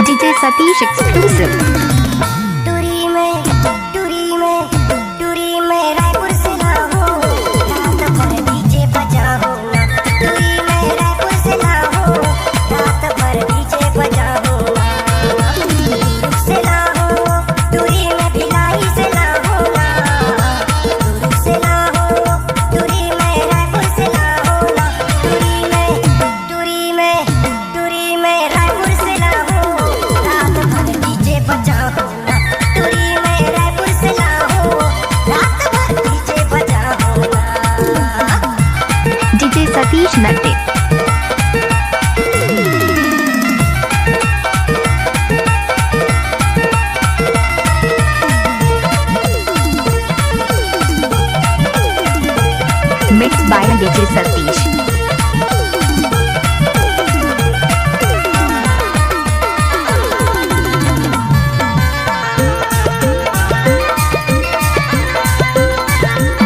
DJ Satish exclusive. Raipur से लाओ रात भर डीजे बजाओ ना। रायपुर से लाओ रात भर डीजे बजाओ ना। से लाओ दूरी में भिलाई से लाओ ना। से लाओ दूरी में रायपुर से लाओ ना। दूरी में रायपुर से लाओ रात भर डीजे बजाओ ना। रायपुर से लाओ रात भर डीजे बजाओ ना। DJ Satish Natte. Mix by DJ Satish.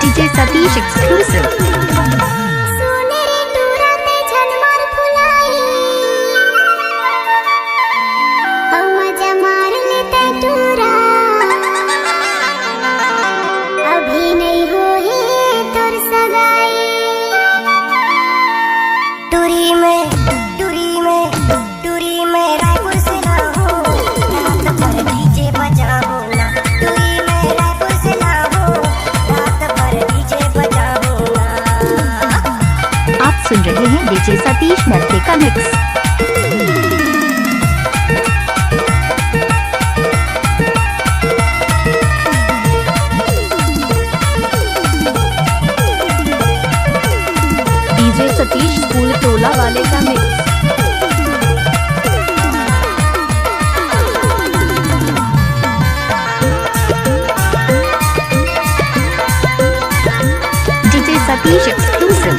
DJ Satish exclusive. दूरी में रायपुर से लाओ रात भर डीजे बजाओ ना। रायपुर से लाओ रात भर डीजे बजाओ ना। आप सुन रहे हैं डीजे सतीश नट्टे का मिक्स। डीजे सतीश स्कूल टोला वाले का mix. DJ Satish exclusive.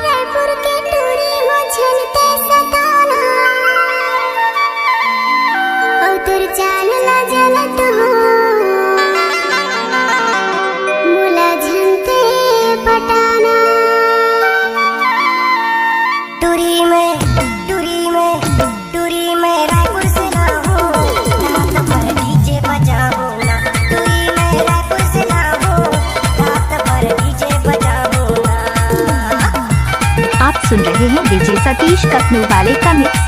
Raipur के टूरी हो झलते सताना। उतर चाल ला जलत हो मुला झलते पटाना। दूरी में रायपुर से लाओ रात भर डीजे बजाओ ना। रायपुर से लाओ रात भर डीजे बजाओ ना। आप सुन रहे हैं डीजे सतीश कखनू वाले का मिक्स।